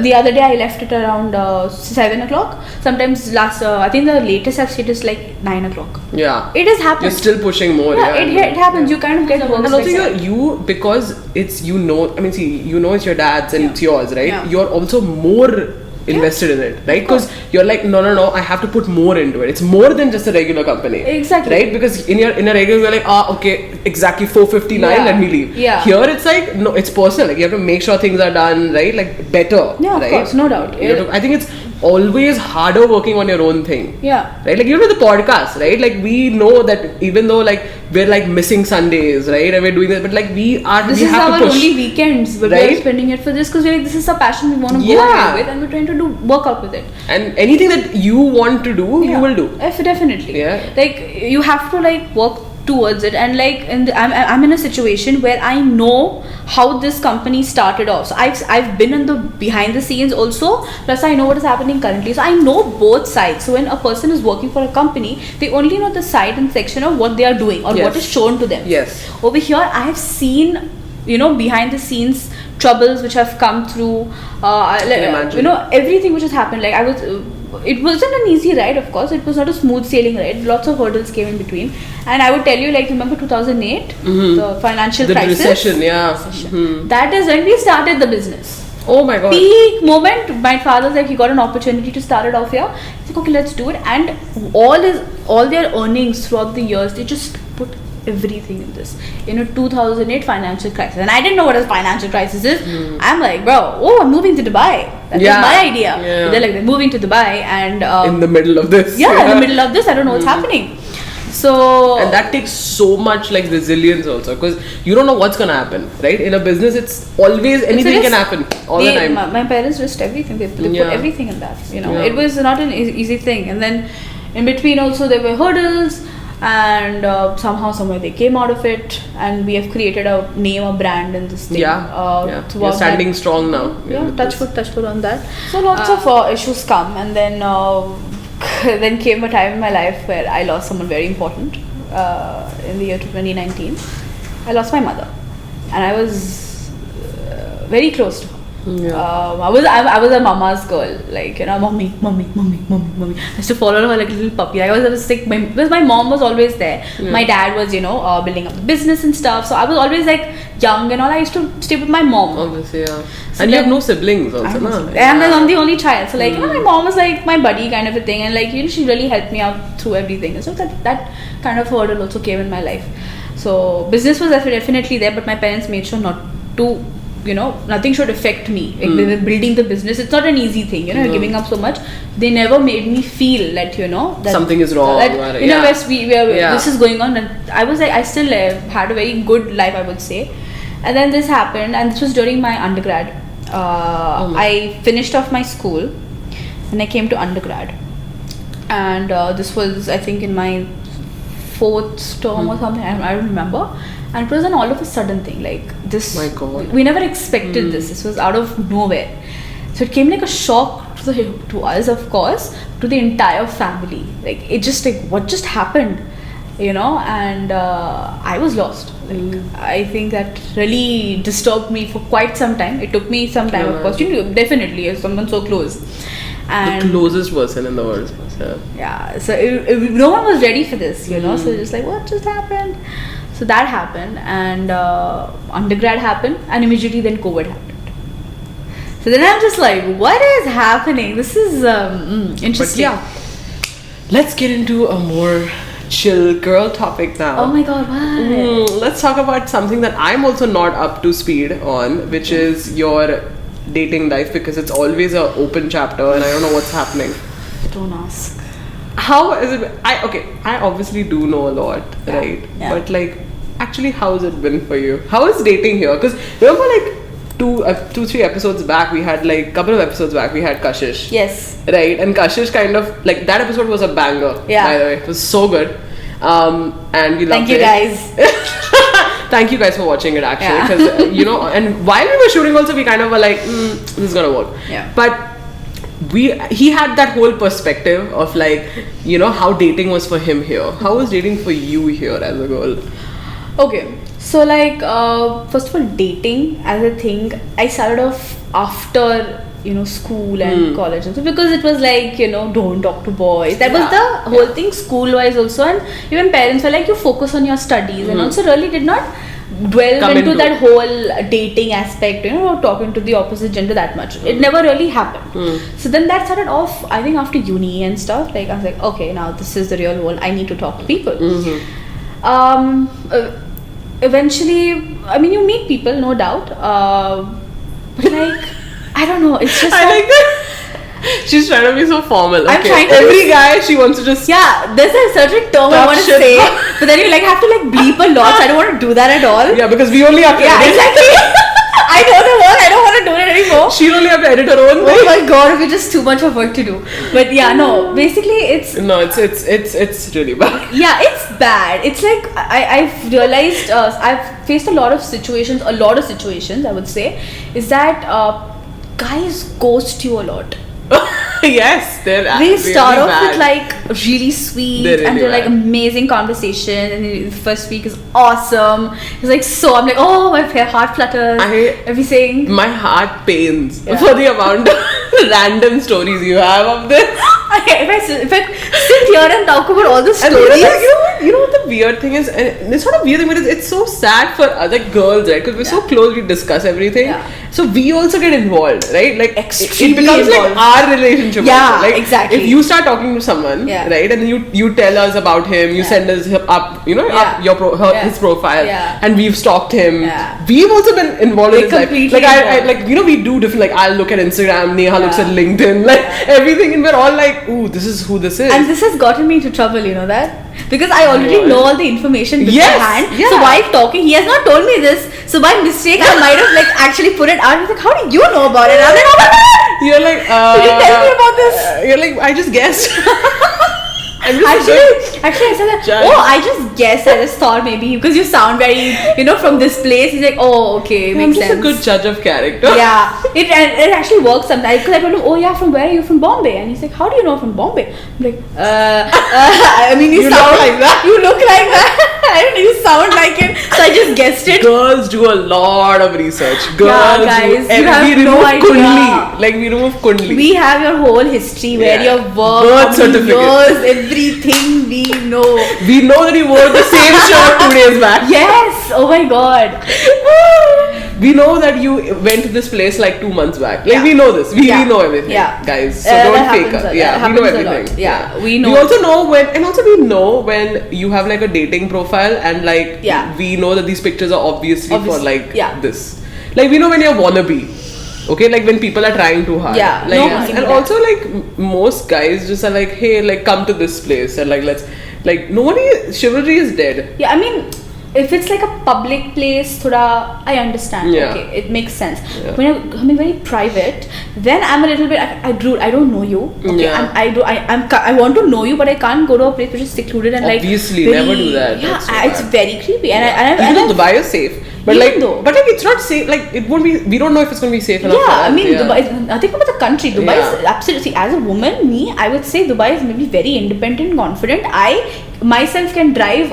the other day I left it around 7 o'clock. Sometimes I think the latest I've stayed is like 9 o'clock. Yeah. It has happened. You're still pushing more. Yeah, it happens. You kind of get work. And also you because it's I mean, see, it's your dad's and it's yours, right? Yeah. You're also more invested in it, right? Because you're like, no, I have to put more into it. It's more than just a regular company. Exactly. Right? Because in a regular, you're like, okay, exactly 4:59, Yeah. let me leave. Yeah. Here it's like, no, it's personal. Like you have to make sure things are done, right? Like better. Yeah, of right? course, no doubt. You have to- I think it's always harder working on your own thing. Yeah. Right, like the podcast, right? Like we know that even though like we're like missing Sundays, right, and we're doing that, but like This we is have our to push. only weekends, but Right? we're spending it for this because we're like, this is a passion we want to go Yeah. ahead with, and we're trying to work out with it. And anything that you want to do, you will do. Definitely. Yeah. Like you have to like work towards it, and like I'm in a situation where I know how this company started off. So I've been in the behind the scenes also. Plus I know what is happening currently. So I know both sides. So when a person is working for a company, they only know the side and section of what they are doing or Yes. what is shown to them. Yes. Over here, I have seen behind the scenes troubles which have come through. imagine. Everything which has happened. Like I was. It wasn't an easy ride, of course. It was not a smooth sailing ride. Lots of hurdles came in between. And I would tell you, like, remember 2008? The financial The crisis? recession, yeah. Recession. That is when we started the business. Oh my god. Peak moment. My father's like, he got an opportunity to start it off here. He's like, okay, let's do it. And all their earnings throughout the years, they just put everything in this 2008 financial crisis, and I didn't know what a financial crisis is. I'm like, bro, I'm moving to Dubai. That was my idea. Yeah. They're moving to Dubai, and in the middle of this. in the middle of this, I don't know what's happening. So And that takes so much like resilience also, because you don't know what's gonna happen, right? In a business, it's always anything can happen all the time. My parents risked everything. They put everything in that. Yeah. It was not an easy thing. And then in between also there were hurdles, and somewhere they came out of it, and we have created a name, a brand in this thing. You're throughout standing that. strong now. Yeah, with touch this. wood on that. So lots of issues come, and then then came a time in my life where I lost someone very important. In the year 2019, I lost my mother, and I was very close to her. Yeah. I was a mama's girl, like mommy. I used to follow her like a little puppy. I was sick because my mom was always there. Yeah. My dad was building up the business and stuff. So I was always like young and all. I used to stay with my mom. Obviously, yeah. So And you then- have no siblings also, no? And then I'm the only child, so like my mom was like my buddy kind of a thing, and like she really helped me out through everything. And so that kind of hurdle also came in my life. So business was definitely there, but my parents made sure not to, nothing should affect me. Like they were building the business. It's not an easy thing, No. giving up so much. They never made me feel that that Something is wrong, That, or- whereas Yeah. this is going on, and I was like, I still had a very good life, I would say. And then this happened, and this was during my undergrad. I finished off my school, and I came to undergrad, and this was, I think, in my 4th term or something. I don't remember. And it was an all of a sudden thing, like this. My God. We never expected this. This was out of nowhere. So it came like a shock to us, of course, to the entire family. Like it just like what just happened. and I was lost. I think that really disturbed me for quite some time. It took me some time, of course, definitely, as someone so close. And the closest person in the world. So no one was ready for this, so just like, what just happened? So that happened, and undergrad happened, and immediately then COVID happened. So then I'm just like, what is happening? This is interesting. But yeah, let's get into a more chill girl topic now. Oh my god, what? Let's talk about something that I'm also not up to speed on, which is your dating life, because it's always an open chapter and I don't know what's happening. Don't ask. How is it? I obviously do know a lot, right? Yeah. But like, actually, how has it been for you? How is dating here? Because remember, like 2-3 episodes back, we had like couple of episodes back, we had Kashish. Yes. Right, and Kashish kind of like that episode was a banger. Yeah. By the way, it was so good. And we loved it. Thank you guys. Thank you guys for watching it actually, because and while we were shooting also, we kind of were like, this is gonna work. Yeah. But he had that whole perspective of like, how dating was for him here. How was dating for you here as a girl? Okay, so like first of all, dating as a thing, I started off after school and college, and so because it was like don't talk to boys. That was the whole thing, school wise also, and even parents were like, you focus on your studies, and also really did not delve into that whole dating aspect, talking to the opposite gender that much. It never really happened. So then that started off, I think, after uni and stuff. Like I was like, okay, now this is the real world. I need to talk to people. Eventually, I mean, you meet people, no doubt. But like, I don't know. It's just I like that. She's trying to be so formal. I'm trying to every guy she wants to just there's a certain term I want to say, but then you like have to like bleep a lot. So I don't want to do that at all. Yeah, because we only have to edit. Exactly. I know the word. I don't want to do it anymore. She'll only have to edit her own. Oh my god, it'll be just too much of work to do. But yeah, no. Basically, it's really bad. Yeah, it's bad. It's like I've realized I've faced a lot of situations. I would say is that guys ghost you a lot. Yes, they're they start really off bad. with like really sweet and they're like amazing conversation, and the first week is awesome. It's like, so I'm like, oh, my heart flutters, everything. My heart pains for the amount of random stories you have of this. If I sit here and talk about all the stories, you know what the weird thing is, and it's not a weird thing, but it's so sad for other girls, right? Because we're so close, we discuss everything. So we also get involved, right? Like extremely it becomes involved. like our relationship. Yeah, also. Like, exactly. If you start talking to someone, right, and then you tell us about him, you send us up, up his profile, and we've stalked him. We've also been involved in his life. Like I we do different. Like I'll look at Instagram, Neha looks at LinkedIn, like everything, and we're all like, ooh, this is who this is. And this has gotten me into trouble, you know that? Because I already know all the information beforehand. Yes, so while talking, he has not told me this. So by mistake, I might have like actually put it out. He's like, how do you know about it? I'm like, oh my god! You're like, did you tell me about this? You're like, I just guessed. Actually, I said that. Judge. Oh, I just guessed. I just thought maybe because you sound very, from this place. He's like, oh, okay, makes sense. I'm just a good judge of character. Yeah, it actually works sometimes. Because I told him, oh yeah, from where are you? From Bombay. And he's like, how do you know from Bombay? I'm like, I mean, you sound like that. You look like that. I don't know, you sound like it. So I just guessed it. Girls do a lot of research. Girls guys, do. You have no idea. Kundli. Like we remove Kundli. We have your whole history, where you work, birth certificate, everything we know. We know that you wore the same shirt 2 days back. Yes. Oh my god. We know that you went to this place like 2 months back. Like we know this. We know everything. Yeah. Guys. So don't fake us. Yeah. We know everything. Yeah. We know. We also know we know when you have like a dating profile and like we know that these pictures are obviously for like this. Like we know when you're wannabe. Okay, like when people are trying too hard. Yeah. Like, and also like most guys just are like, hey, like come to this place and like let's like chivalry is dead. Yeah, I mean, if it's like a public place, thoda, I understand. Okay, it makes sense. When you're coming very private, then I'm a little bit. I don't know you. Okay, I want to know you, but I can't go to a place which is secluded and obviously never do that. Yeah, it's very creepy. And even though Dubai is safe. But it's not safe. Like it won't be. We don't know if it's going to be safe enough. Yeah, I mean, Dubai. Nothing about the country. Dubai is absolutely. As a woman, I would say Dubai is maybe very independent, confident. myself can drive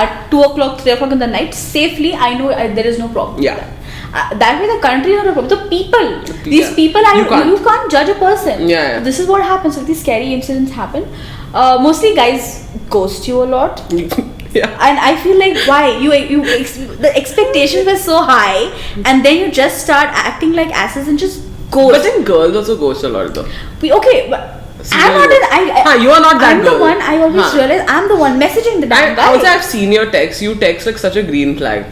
at 2 o'clock, 3 o'clock in the night safely, I know there is no problem. Yeah. With that. That way the country is not a problem. The people, these Yeah. people, You you can't judge a person. Yeah. This is what happens. If these scary incidents happen, mostly guys ghost you a lot. Yeah. And I feel like why the expectations were so high, and then you just start acting like asses and just ghost. But then girls also ghost a lot though. Okay, but I'm not you are not that I'm girl. the one. I always realize I'm the one messaging the damn guy. Also, I've seen your text. You text like such a green flag.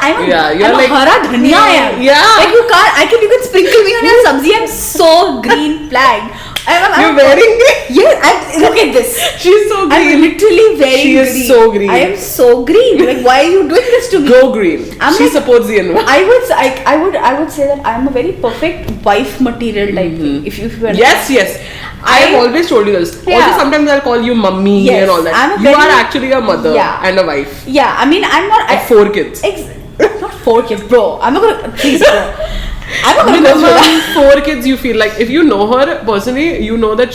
I'm Yeah, you're I'm like- a hara dhania I am. Yeah. Like you can sprinkle me on your sabzi. I'm so green flag. You're wearing green. Yeah, look at this. She's so green. I'm literally very She green. is so green. I am so green. Like, why are you doing this to me? Go green. I'm She like- supports the environment. I would say that I'm a very perfect wife material type. If you are Yes. I have always told you this. Yeah. Also, sometimes I'll call you mummy Yes, and all that. I'm a You very- are actually a mother Yeah. and a wife Yeah, I mean, I'm not. of 4 kids. Not 4 kids, bro. I'm not gonna. Please, bro. I'm not gonna go through that. Minimum 4 kids. You feel like if you know her personally, you know that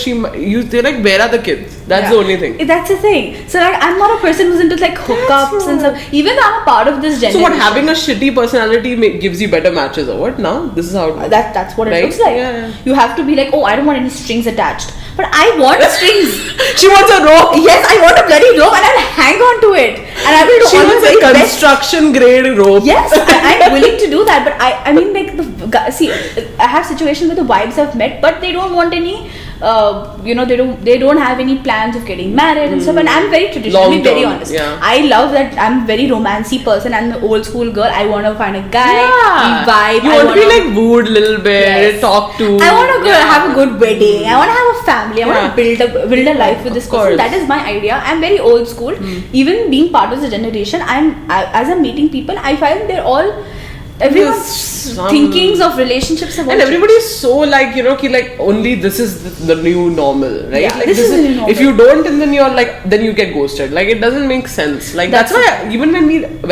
they're like, where are the kids? That's the only thing. That's the thing. So like, I'm not a person who's into like hookups and stuff. Even though I'm a part of this generation. So what? Having a shitty personality gives you better matches, or what? Now this is how. That's what it Right? looks like. Yeah. You have to be like, oh, I don't want any strings attached, but I want strings. She wants a rope. Yes, I want a bloody rope, and I'll hang on to it, and I will do She all the wants a very best. construction grade rope. Yes, I'm willing to do that, but I mean, like see, I have situations where the wives have met, but they don't want any. They don't have any plans of getting married and stuff, and I'm very traditional. Long I'm very term, honest. yeah. I love that. I'm a very romancy person. I'm an old school girl. I want to find a guy, we vibe. You I want to be wanna- like wooed little bit, Yes. talk to. I want to have a good wedding. I want to have a family. I want to build a life with this Of person. course. That is my idea. I'm very old school. Even being part of the generation, as I'm meeting people, I find they're all everyone's some- thinkings of relationships have all And everybody is so like, like only this is the new normal, right? Yeah, like this is the new normal. If you don't, and then you're like, then you get ghosted. Like it doesn't make sense. Like that's why even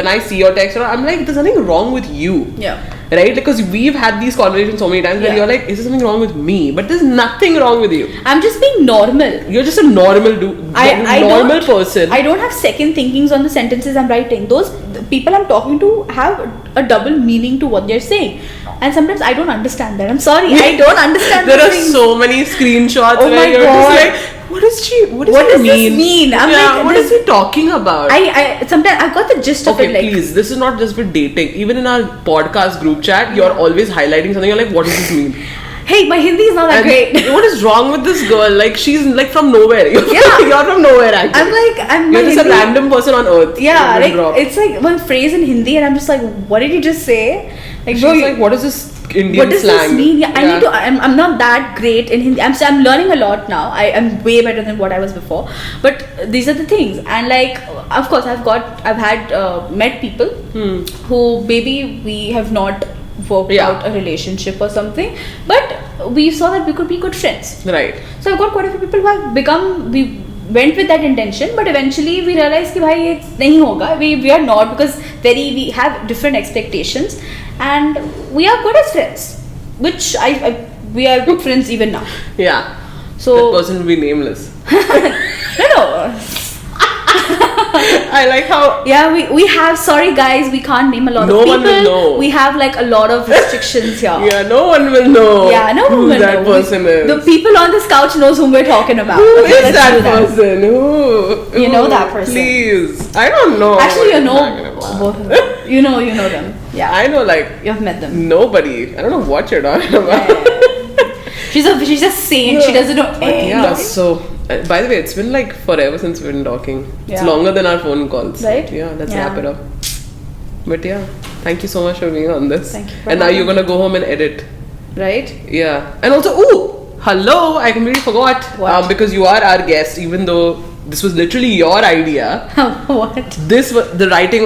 when I see your text, I'm like, there's nothing wrong with you. Yeah. Right? Because we've had these conversations so many times where Yeah. you're like, is there something wrong with me? But there's nothing wrong with you. I'm just being normal. You're just a normal normal person. I don't have second thinkings on the sentences I'm writing. The people I'm talking to have a double meaning to what they're saying, and sometimes I don't understand that. I'm sorry, I don't understand. There those are things. so many screenshots Oh where my you're God. just like, what does What does this mean? I'm like, what is he talking about? I sometimes I've got the gist of Okay, it. Like, please, this is not just for dating. Even in our podcast group chat, you're always highlighting something. You're like, what does this mean? hey, my Hindi is not that And great. what is wrong with this girl? Like, she's like from nowhere. You're, Yeah. you're from nowhere, actually. I'm You're my just a Hindi- random person on earth. Yeah, Name like drop. it's like one phrase in Hindi, and I'm just like, what did you just say? Like, She's bro, like, what is this Indian what does slang? this mean? Yeah, I need to. I'm not that great in Hindi. I'm learning a lot now. I'm way better than what I was before. But these are the things, and like, of course, I've had met people who maybe we have not worked out a relationship or something, but we saw that we could be good friends. Right. So I've got quite a few people who have we went with that intention, but eventually we realized कि भाई ये नहीं होगा. We are not, because we have different expectations, and we are good as friends, which we are good friends even now. Yeah. So that person will be nameless. no. I like how. Yeah, we have, sorry guys, we can't name a lot No of one people. will know. We have like a lot of restrictions here. Yeah, no one will know. Yeah, no one who will that know. person is. The people on this couch knows whom we're talking about. Who Okay, is let's that do person? Who? You know Who? that person. Please, I don't know. Actually, what you you're talking know about. both of them. You know them. Yeah, I know, like you've met them. nobody. I don't know what you're talking about. She's a saint. She doesn't know anything. Yeah. So, by the way, it's been like forever since we've been talking. It's Yeah. longer than our phone calls. Right? Yeah. Let's Yeah. wrap it up. But yeah, thank you so much for being on this. Thank you for And now having you're gonna go home and edit. Right? Yeah. And also, hello! I completely forgot. What? Because you are our guest, even though this was literally your idea. What? This was the writing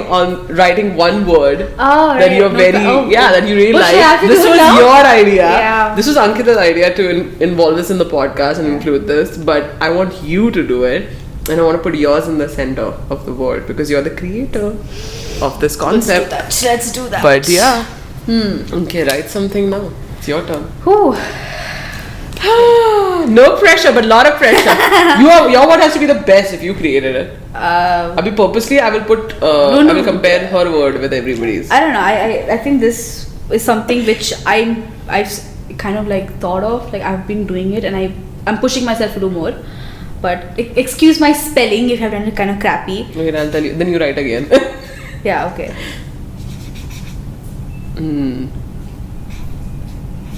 one word Oh, that right. you're No, very that you really Oh, should I have like. to This do it was now? your idea. Yeah. This was Ankita's idea to involve this in the podcast and include this, but I want you to do it, and I want to put yours in the center of the world because you're the creator of this concept. Let's do that. But yeah, okay, write something now. It's your turn. Whew. No pressure, but a lot of pressure. Your word has to be the best if you created it. Abhi purposely, I will put. I will compare her word with everybody's. I don't know. I think this is something which I've kind of like thought of. Like I've been doing it, and I'm pushing myself to do more. But excuse my spelling if I've done it kind of crappy. Okay, I'll tell you. Then you write again. Yeah. Okay.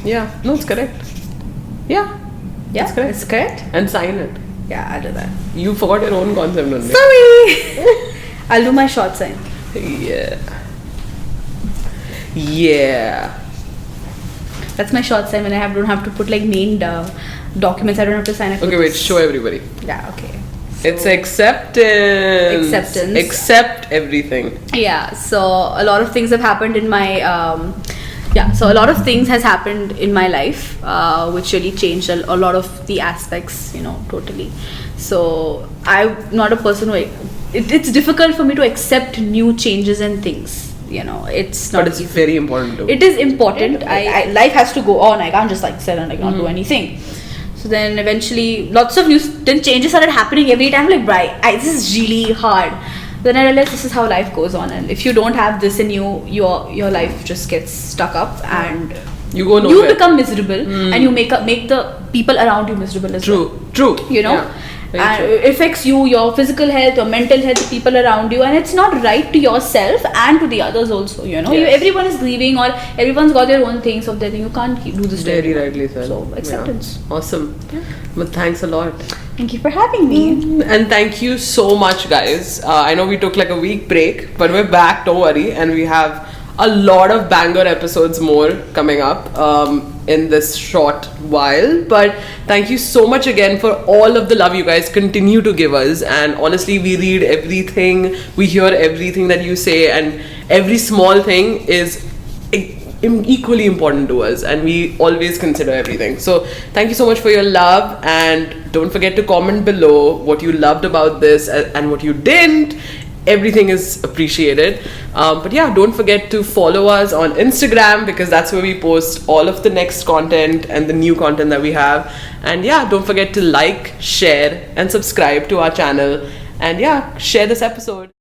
Yeah. No, it's correct. Yeah. Yeah. It's correct. It's correct. And sign it. Yeah, I'll do that. You forgot your own concept only. Sorry. I'll do my short sign. Yeah. Yeah. That's my short sign when I don't have to put like named documents. I don't have to sign. Okay, wait. Show everybody. Yeah. Okay. It's acceptance. Acceptance. Accept everything. Yeah. So a lot of things have happened in my so a lot of things has happened in my life which really changed a lot of the aspects, totally. So I'm not a person who it's difficult for me to accept new changes and things. It's not. But it's easy. very important too. It is important. I life has to go on. I can't just like sit and not do anything. So then eventually lots of new changes started happening every time. Like, right, this is really hard. Then I realized this is how life goes on, and if you don't have this in you, your life just gets stuck up, and you go nowhere. You become miserable, and you make the people around you miserable as well. True. And it affects you, your physical health, your mental health, the people around you, and it's not right to yourself and to the others also. Yes. Everyone is grieving, or everyone's got their own things. So then you can't do this. Very rightly said. So acceptance. Yeah. Awesome. Yeah. But thanks a lot. Thank you for having me. And thank you so much, guys. I know we took like a week break, but we're back. Don't worry, and we have a lot of banger episodes more coming up in this short while. But thank you so much again for all of the love you guys continue to give us. And honestly, we read everything, we hear everything that you say, and every small thing is equally important to us, and we always consider everything. So thank you so much for your love, and don't forget to comment below what you loved about this and what you didn't. Everything is appreciated. But yeah, don't forget to follow us on Instagram, because that's where we post all of the next content and the new content that we have. And yeah, don't forget to like, share and subscribe to our channel, and yeah, share this episode.